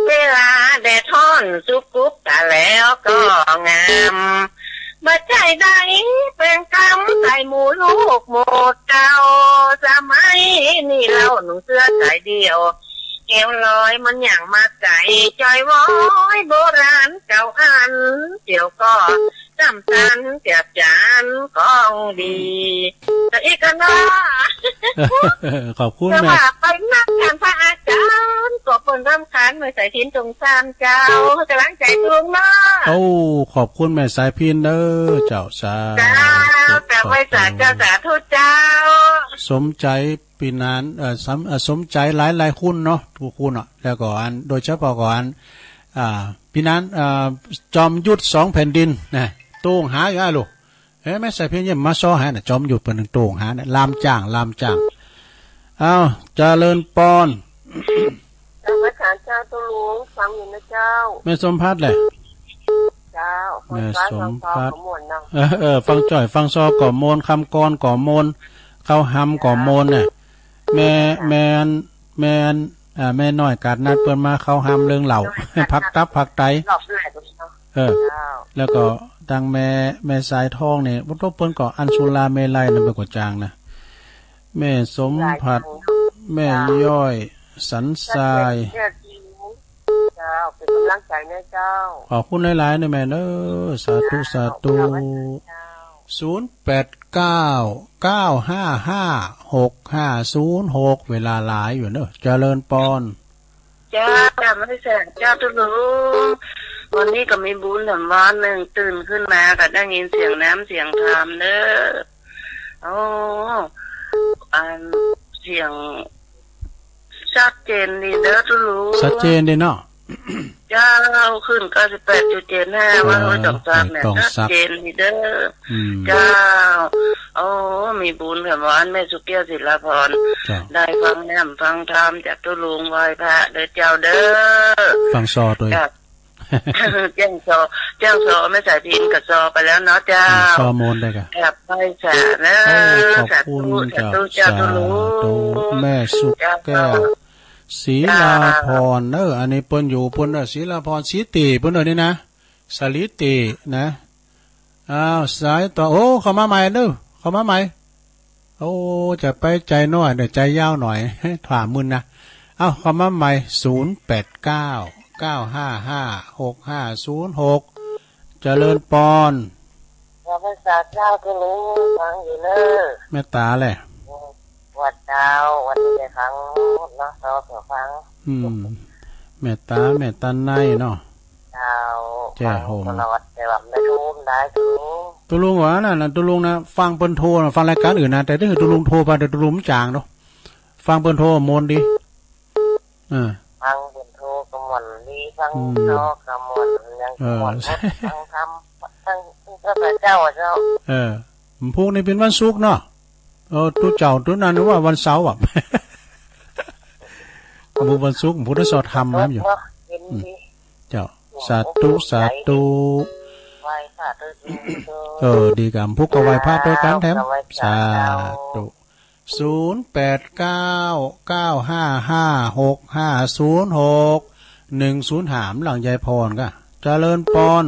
Speaker 2: เวลาแดดท่อนซุกกุ๊บแต่แล้วก็งามมาใจได้เป็นกำใส่หมูลูกหมดเก่าสมัยนี่เราหนุ่งเสื้อสายเดียวเอวลอยมันอย่างมาไก่จอยว้อยโบราณเก่าอันเกี่ยวก็จำสันเก็บจานของดีแต่อีกกันนะ
Speaker 1: ขอบคุณ
Speaker 2: แม่ไปนักการพระอาจารย์ก็เป็นรำคาญเมื่อใส่ทิ้นตรงซานเจ้ากำลังใจตรงนะ
Speaker 1: โอ้ขอบคุณแม่สายพินเด้อเจ้าสา
Speaker 2: แต่ไม่สาเจ้าสาธุเจ้า
Speaker 1: สมใจปีนั้นสมใจหลายคุณเนาะทุกคุณอ่ะแล้วก็อันโดยเฉพาะก่อนปีนั้นจอมยุทธ2แผ่นดินนะโต้งหาอยู่ลูกเฮ้แม่ใส่เพียงยังมาซ้อหาน่ะจอมยุทธเป็นโต้งหาน่ะลามจ้างอ้าวเจริญปอน
Speaker 2: เจ้าพระฐานเจ้าตัวหลวงฟังอยู่นะเจ้า
Speaker 1: แม่สมพัดเลย
Speaker 2: เจ้า
Speaker 1: แม่สมพัดฟังจ่อยฟังซอก่อมนคำกรก่อมนเข้าหำก่อมนเนี่ยแม่น้อยกาดนัดเปิ้นมาเข้าหำเรื่องเหล่าพักตับพักไตแล้วก็ดังแม่สายทองเนี่ยบ่ต้องเปิ้นก็อัญชุลาเมลัยนั่นเป็นกว่าจางนะแม่สมผัดแม่ย่อยสันทราย
Speaker 2: เจ้าเป็นกำลังใจนะเจ้า
Speaker 1: ขอบคุณหลายๆนะแม่เด้อสาธุสาธุ0899555606เวลาหลายอยู่เนอะเจริญปอน
Speaker 2: เจ้าไม่แสงเจ้าทุลุงวันนี้ก็มีบุญหลังวันหนึ่งตื่นขึ้นมาก็ได้ยินเสียงน้ำเสียงธรรมเด้อโอ้อันเสียงชัดเจนดีเด้อทุลุง
Speaker 1: ชัดเจนดีเนาะ
Speaker 2: เจ้าขึ้น98.75ว่าเขาจับจับเนี่ยชัดเจนดีเด้อเจ้าโอ้มีบุญกับวันแม่สุเกียศิลาพรได้ฟังแนมฟังธรรมจากตุลุงไหว้พระเด้อเจ้าเด้อ
Speaker 1: ฟังซอตัว
Speaker 2: แจ้งซอไม่ใส่พินกับซอไปแล้วเนาะเจ้า
Speaker 1: ซอโมนได้กัน
Speaker 2: กลับไปสาเด้อ
Speaker 1: ขอบคุณเจ้าตุลุงแม่สุแก้วศรีลาพรอันนี้เปิ้นอยู่เปิ้นศรีลาพรศรีติเปิ้นนี่นะสลิตินะอ้าวสายต่อโอ้เข้ามาใหม่เด้อเข้ามาใหม่โอ้จะไปใจน้อยเดี๋ยวใจยาวหน่อยถามมึนนะเอ้าเข้ามาใหม่0899556506เจริญปอน
Speaker 2: พระพุทธเจ้าก็รู้ฟังอยู่เด้อ
Speaker 1: แม่ตาแหละ
Speaker 2: วัดดาววันนี้ได้ฟังเนาะเราฟัง
Speaker 1: แม่ตาในเนาะ
Speaker 2: เจ้า
Speaker 1: แจ้โฮม
Speaker 2: ตลอดแต่ว่าไม่รู้ได้ดู
Speaker 1: ตุลุงวะน่ะตุลุงนะฟังเปิ้นโทรนะฟังรายการอื่นนะแต่ถ้าตุลุงโทรไปแต่ตุลุงจางเนาะฟังเปิ้นโทรมนดิ
Speaker 2: ฟังเป็นโทรกำมวลดีฟังโทรกำมวลยังกำมวลฟังทำทั้งพระเจ้า
Speaker 1: พวกนี้เป็นวันศุกร์เนาะตัวเจ้าตัวนั้นว่าวันเสาร์อ่ะบุวันศุกร์พุทธศาสนาธรรมนะอยู่เจ้าสาธุสาธุดีกับพวกก็ไหว้พระด้วยกันแถมสาธุ089955650610 หลังยายพรก็เจริญปอน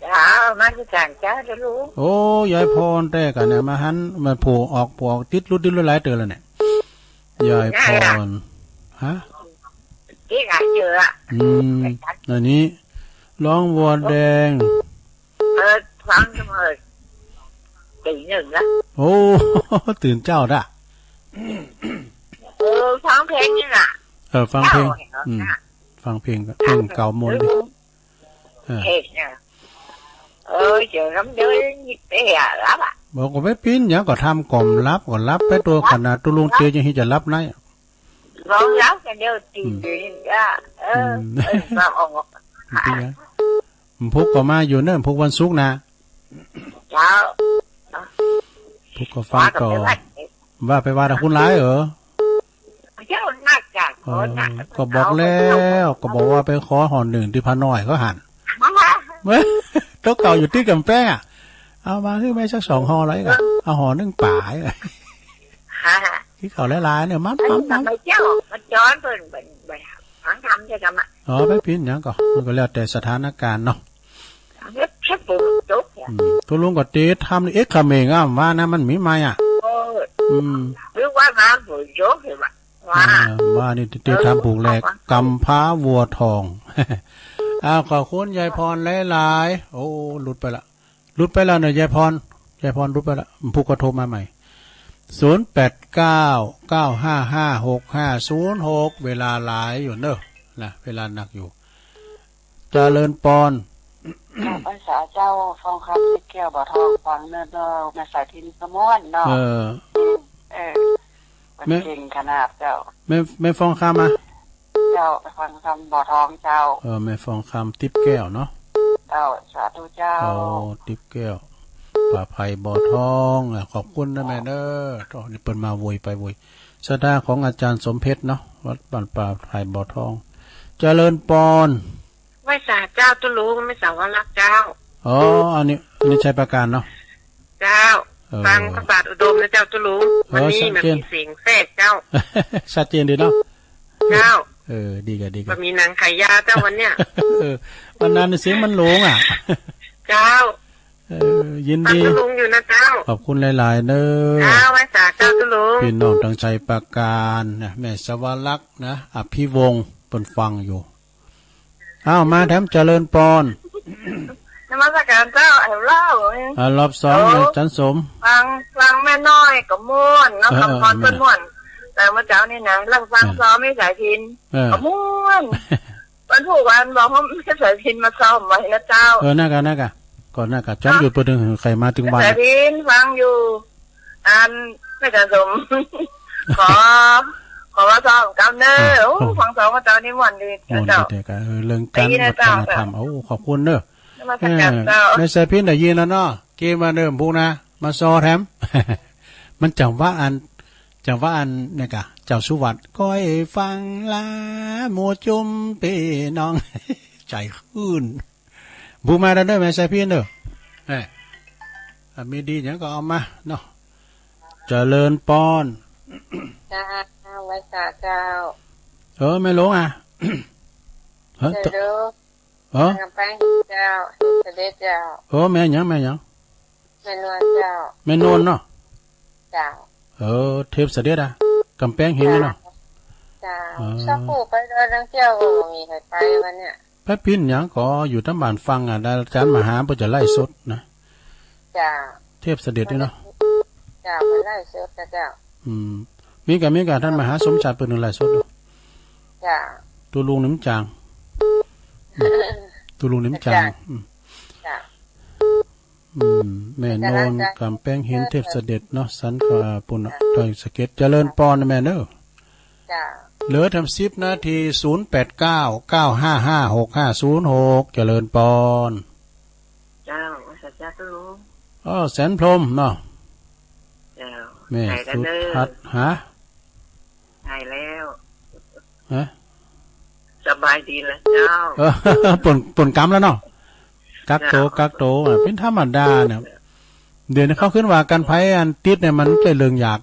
Speaker 2: จ้ามาที่ต่างจ้าจะรู้
Speaker 1: โอ้ยายพรแต่กันเนี่ยมาหันมาผูกออกติดรุดดิ้นหลายเตือนแล้วเนี่ยยายพรฮะ
Speaker 2: ที่ไหนเจอ
Speaker 1: อันนี้ร้องวัวแดง
Speaker 2: ฟังเสมอตีหนึ่งละ
Speaker 1: โอ้ตื่นเจ้าด่ะ
Speaker 2: ฟังเพลงนี่น่ะ
Speaker 1: ฟังเพลงฟังเพลงเก่ามนดิ
Speaker 2: เพลงเนี่ยเจอน้ำเดือดยิบไปหารับอ่ะ
Speaker 1: บอกว่าไม่ปิ้นอย่างก็ทำกล่อมรับก็รับไปตัวขนาดตุลุงเตียยังที่จะรับไหน
Speaker 2: ร้องรับกันเดียวตีจ้ามาออก
Speaker 1: พุกก็มาอยู่เนิ่นพุกวันศุกร์นะ
Speaker 2: เช้า
Speaker 1: พุกก็ฟังก่อนว่าไปว่าแต่คุณร้ายเหรอ
Speaker 2: เจ้านักจัง
Speaker 1: ก็บอกแล้วก็บอกว่าไปขอห่อหนึ่งที่พาน้อยก็หันเมื่อตัวเก่าอยู่ที่กำแพงเอามาที่ไม่สัก2 ห่อไรกันเอาห่อ1 ป่ายที่เขาหลายๆเนี่ยมัด
Speaker 2: เจ้ามันย้อนเป็นฟังทำใช่ไหม
Speaker 1: ไปพินอย่างมันก็แล้วแต่สถานการณ์เนาะตัวลุงก็เตะทำเอ็กซ์เมงว่านะมันมีไหม
Speaker 2: หรือว่าน้ำปุ๋ยโยกเหรอ
Speaker 1: ว่านี่เตะทำปลูกแหลกกำพ้าวัวทองขอบคุณยายพรหลายๆโอ้หลุดไปแล้วเนี่ยยายพรหลุดไปแล้วผู้ก็โทรมาใหม่0899556506เวลาหลายอยู่เนอะนะเวลาหนักอยู่เจริญปอน
Speaker 2: ภาษาเจ้าฟองครับที่แก้วบ่อทองฟังเนอะแม่สายทินสมอนเนาะมันเก่งขนาดเจ้า
Speaker 1: ไม่ฟองคำอ่ะ
Speaker 2: เจ้าไปฟังคำบ่อทองเจ้า
Speaker 1: ไม่ฟองคำติ๊บแก้วเนาะ
Speaker 2: เจ้าสาธุเจ้า
Speaker 1: ติ๊บแก้วป่าไผ่บ่อทองขอบคุณนะแม่เด้อนี่เปิดมาโวยไปโวยสดาของอาจารย์สมเพชรเนาะวัดบ้านป่าไผ่บ่อทองเจริญปอน
Speaker 2: ไม่สาเจ้าตุลูไม่สาวรักเจ้า
Speaker 1: อันนี้ใช้ประการเนาะ
Speaker 2: เจ้าฟังพระบาทอุดมนะเจ้าตุลูวันนี้มันมีเสียงแทรกเจ้า
Speaker 1: ชัดเจนดีเนาะ
Speaker 2: เจ้า
Speaker 1: ดีกัน
Speaker 2: มันมีนางไข่ยาเจ้าวันเนี้ย
Speaker 1: วันนั้นเสียงมันหลง
Speaker 2: เจ้า
Speaker 1: ยินดี
Speaker 2: ลุงอยู่นะเจ้า
Speaker 1: ขอบคุณหลายๆเด้อ
Speaker 2: ไว้สาเจ้าตุลุง
Speaker 1: พี่น้องตั้งใจประการนะแม่สวรักษ์นะอภิวงศ์เปิ่นฟังอยู่มาแถมเจริญปอน
Speaker 2: นมัสการเจ้าไอ้เล่าร
Speaker 1: อบ2เลยจันสม
Speaker 2: ฟังแม่น้อยกับม่วนน้องคำพรต้นม่วนแต่เมื่อเจ้านี่นะลังฟังซ้อมไม่สายพินกับม่วนวันผู้วันบอกเขาไม่สายพินมาซ้อมไว้นะเจ้า
Speaker 1: น่ากันก่อนหน้ากับจ้องอยู่ประเด็นใครมาถึงบ้าน
Speaker 2: แต่พินฟังอยู่ไม่จะสมขอว่าซ้อมกับเนอฟังซ้อมกับเจ้านี่ม่วนดี
Speaker 1: เจ้าเรื่องการวัฒนธรรมขอบคุณเนอะไม่ใช่พินแต่ยินแล้วเนาะเกมมาเดิมพวกนะมาซอแถมมันจังว่าอันเนี่ยกะเจ้าสุวัตก้อยฟังลาโมจุมเปน้องใจขึ้นบูมาได้ไหมใช่พี่เนอะมีดีอย่างก็เอามาเนาะเจริญปอน
Speaker 2: จ้าไว้สาเจ้า
Speaker 1: ไม่ลง
Speaker 2: เดี๋ยวกำแพงเจ้าเสด็จเจ้า
Speaker 1: แม่ยัง
Speaker 2: แม่นวลเจ้า
Speaker 1: แม่นวลเนาะ
Speaker 2: เจ้า
Speaker 1: เทพเสด็จกำแพงเห็นเนาะ
Speaker 2: จ้าสักผู้ไปเดินเที่ยวก็มีใครไปวันเนี้ย
Speaker 1: แป๊บพินอย่างก็อยู่ทั้งบ้านฟังได้อาจารย์มหาเพื่อจะไล่สดนะ
Speaker 2: จ้า
Speaker 1: เทพเสด็จด้วยเนาะ
Speaker 2: จ้าไปไล่สดนะเจ้า
Speaker 1: มีการท่านมหาสมชายเปิดหนึ่งไล่สดด้วย
Speaker 2: จ้า
Speaker 1: ตัวลุงน้ำจาง ตุลุงนิ่มจัง
Speaker 2: จ้ะ
Speaker 1: แม่โนนกำแป้งเห็นเทพเสด็จเนาะสันก็ปุ่นดอยสะเก็ดเจริญปอนแม่เนอ
Speaker 2: จ้ะ
Speaker 1: เหลือทำ10 นาที0899556506เจริญปอน
Speaker 2: เจ้าสัจจะตุลุง
Speaker 1: แสนพรหมเนาะ
Speaker 2: เจ้า
Speaker 1: แม่
Speaker 2: หายแล้ว
Speaker 1: สุ
Speaker 2: เด้อ
Speaker 1: ทัศน์ฮะ
Speaker 2: หายแล้ว
Speaker 1: ฮะ
Speaker 2: สบายดีแล้วเจ้า
Speaker 1: ป่นกรรมแล้วเนาะกักโตเป็นธรรมดาเนี่ยเดี๋ยวนี้เขาขึ้นว่ากันไผอันติดเนี่ยมันใจเรื่องอยาก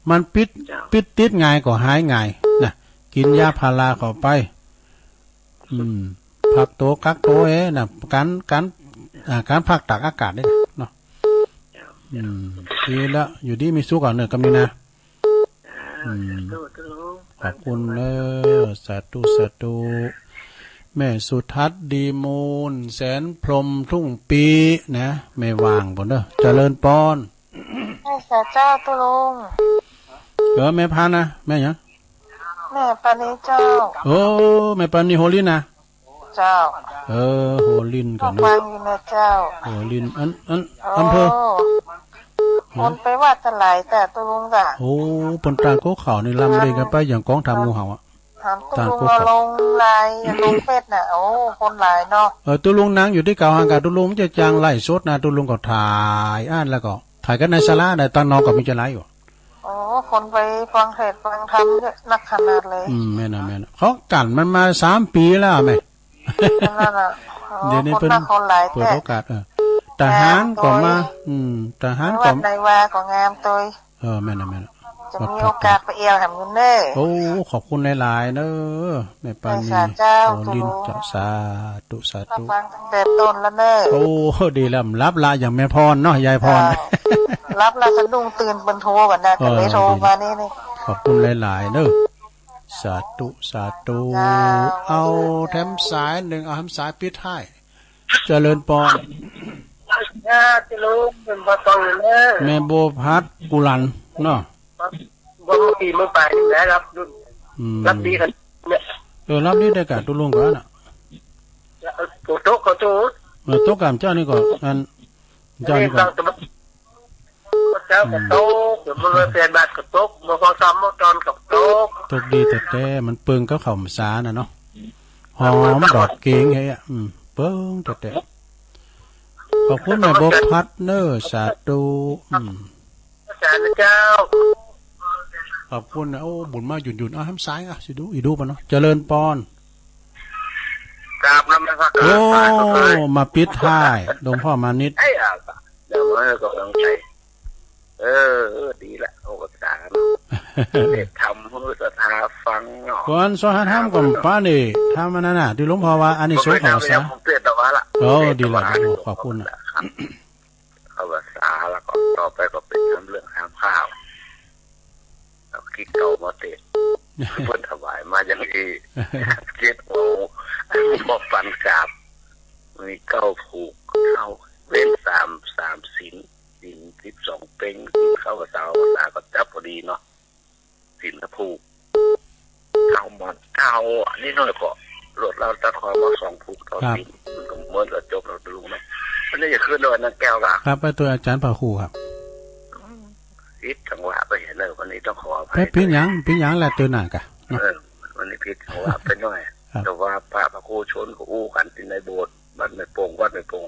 Speaker 1: มันปิดติดง่ายกว่าหายง่ายนะกินยาพาราเข้าไปพักโตกักโตนะการพักตากอากาศได้เนาะดีแล้วอยู่ดีมีสู้ก่อนเนอะกำนี้นะขอบคุณสาธุแม่สุทัศน์ดีมูลแสนพรหมทุ่งปีนะไม่ว่างบ่เด้อเจริญปอน
Speaker 4: แม่สาเจ้าตุลุง
Speaker 1: แม่พานะแม่หยัง
Speaker 4: แม่ปานิเจ้า
Speaker 1: โอ้แม่ปานิโฮลินนะ
Speaker 4: เจ้า
Speaker 1: โฮลินกันนะ
Speaker 4: ฟังอยู่นะเจ้า
Speaker 1: โฮลินอำเภอ
Speaker 4: คนไปว่าตะไหลแต่ตุลุงจ้ะ
Speaker 1: โอ้ปนตาโกเขานี่ลำเลยกันไปอย่างกองทำงูเห่าอ่ะ
Speaker 4: ถามตุลุงเอาลงลายลงเป็ดน่ะโอ้คนหลายเนาะ
Speaker 1: ตุลุงนางอยู่ที่เก่าห่างกับตุลุงจะจางไล่สดนะตุลุงก็ถ่ายอ่านแล้วก็ถ่ายกันในศาลาในตั้งนอกก็มีจะไล่อยู่
Speaker 4: โอ้คนไปฟังเทศฟังธรรมเยอะนักขนาดเลย
Speaker 1: แม่นะเขากันมันมา3 ปีแล้วแม่
Speaker 4: นั่นน่ะ
Speaker 1: เดี๋ยวนี้เพิ่นเปิดโอกาสทหารก็มาทหารก็
Speaker 4: ในว่าก็งามตัว
Speaker 1: แม่นะ
Speaker 4: จะมีโอกาสไปเอวแห่งเด้อ
Speaker 1: โอ้ขอบคุณหลายๆเด้อแม่ปานีลินเจ้าสาธุ
Speaker 4: ฟังแต่ต้นแล้วเด้อ
Speaker 1: โอ้ดีแล้วรับลาอย่างแม่พรเนาะยายพร
Speaker 4: รับลาสะดุ้งตื่นบนโทรกันนะก็เลยโทรมานี่
Speaker 1: ขอบคุณหลายๆเด้อสาธุเอาแถมสายหนึ่งเอาแถมสายปิดท้ายเจริญปอน
Speaker 2: จะลุงเป็นบ่ต้องเลย
Speaker 1: แม่โบพัดกุลันเนาะ
Speaker 2: บ่มีมื้อไปได้รับดีกัน
Speaker 1: เนี่ยรับดีได้กะตุลุงก่อนน่ะ
Speaker 2: โต๊ะก็โต๊ะ
Speaker 1: โต๊ะกับเจ้านี่ก่อนอันเจ้านี่ก่อน
Speaker 2: เจ้าก็โต๊ะเดี๋ยวมันเป็นบาทก็โต๊ะบ่พอซ้ำบ่ตอนกับโต๊ะ
Speaker 1: ตกดีแต่มันเปิงกับข้าวสาน่ะเนาะหอมดอกเกงเฮ้ยเปิงแต่ขอบคุณแม่โบพัดเนอสาธุ
Speaker 2: เจ้า
Speaker 1: ขอบคุณนะโอ้บุญมาหยุ่นเอาทำซ้ายอ่ะสิดูอีดูป่ะเนาะเจริญปอน
Speaker 2: กราบนมัสการ
Speaker 1: โอ้มาปิดท้ายหลวงพ่อมานิด
Speaker 2: เดี๋ยวมาก็ต้องใช้ดีละโอ้ก็สาเด็กทำผู้ศรัทธาฟังเนาะ
Speaker 1: ก่อนสอนทำก่อนป้านี่ทำมันนั่นน่ะที่หลวงพ่อว่าอันนี้สงของซะโอ้ดีละขอบคุณนะ
Speaker 2: เขาภาษาแล้วก็ต่อไปก็เป็นทำเรื่องทำข้าวแล้วคิดเก่ามาเตะเพิ่นถวายมาอย่างนี้เก็บโอ้บอกฟันกราบมีเก้าผูกเข้าเว้น3ศีล12เป็งเข้ากับสาวภาษาก็จับพอดีเนาะศีลผูกเข้าหมด9นี่น้อยก็รถเราตัดคอมา2ผูกต่อศีลมันก็เหมือนกับจบเราดูมั้ยมันนี่จะขึ้นด้วยนั่นแก้วล่ะ
Speaker 1: ครับไปตัวอาจารย์ป่าครูครับ
Speaker 2: พิษจังหวะไปเห็นเลยวันนี้ต้องขออภัย
Speaker 1: พิษหยังแหละตัวหนักอ่ะ
Speaker 2: วันนี้พิษจังหวะไปหน่อยแต่ว่าพระครูชนก็อู้กันที่ในโบสถ์วัดไม่โป่งวัดไม่โป่ง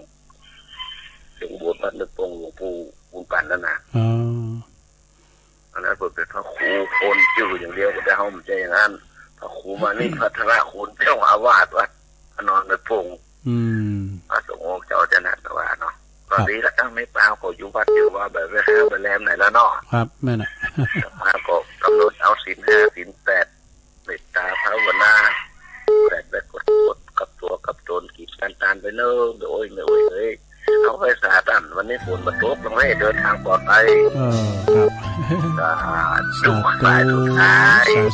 Speaker 2: ถึงโบสถ์วัดไม่โป่งหลวงปู่บุญปันนั่นน่ะอันนั้นเป็นพระครูคนจื่ออย่างเดียวก็ได้เฮามันใจอย่างนั้นพระครูมานี่พัฒนาคุณเจ้าอาวาสวัดนอนไม่โป่งพระสงฆ์เจ้าจะนัดว่าเนาะตอนนี้ก็ตั้งไม่เปล่าก็อยู่วัดอยู่ว่าแบบไม่ห้ามไปแลมไหนแล้วเนาะ
Speaker 1: ครับแม่น่ะ
Speaker 2: มาก็กำหนดเอาศีล5ศีล8เมตตาภาวนาแต่แบบกดกับตัวกับตนกีดกันตานไปเนิ่มโดยไม่โอ้ยเลยเอาไปสาดันวันนี้ฝนมาตกลงให้เดินทางปลอดภัย
Speaker 1: ครับ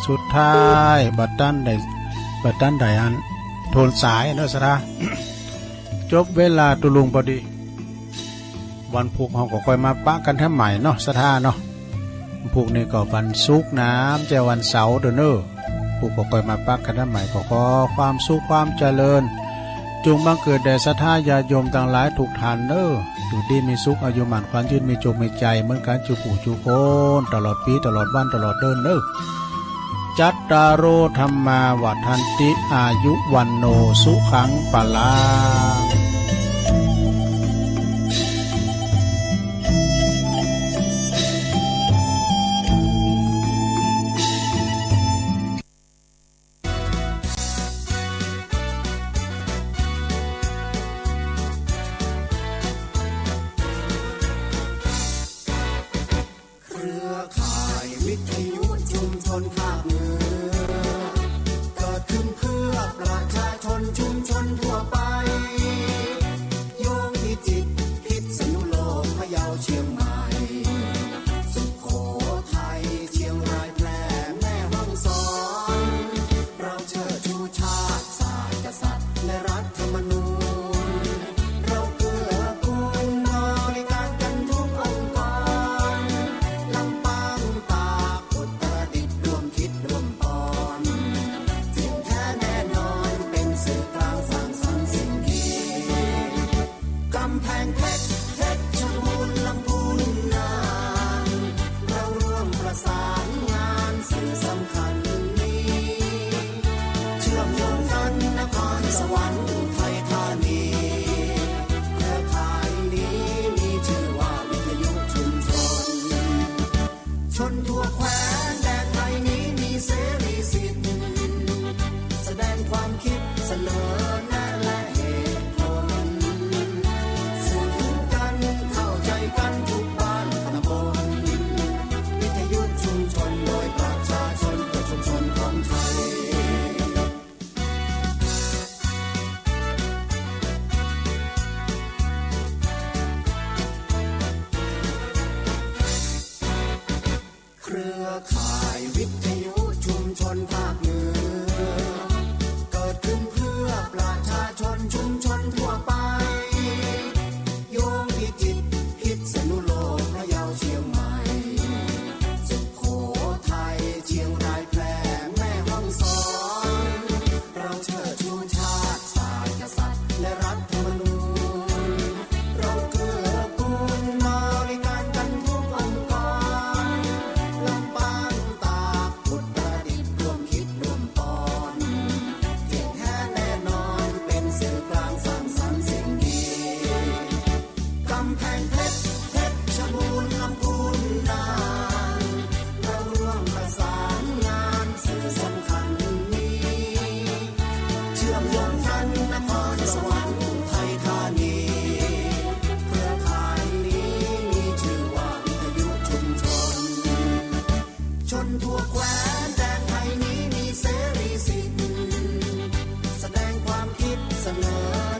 Speaker 1: สุดท้ายบัดดันใดอันโทนสายเนาะสระจบเวลาตุลุงพอดีวันพุกเขาก็ค่อยมาปะกันแท้ใหม่เนาะสถาเนาะพุกนี่ก็วันศุกร์น้ำจะวันเสาร์เด้อเนอพุกก็ค่อยมาปะกันแท้ใหม่ขอความสุขความเจริญ จงบังเกิดแด่ศรัทธาญาโยมต่างหลายทุกท่านเด้ออยู่ดีมีสุขอายุหมันขวัญยืนมีจงมีใจเหมือนกันจุปู่จุโคนตลอดปีตลอดวันตลอดเดินเด้อจัตตารโอธรรมาวัฏันติอายุวันโนสุขังปลัง
Speaker 5: เสนอ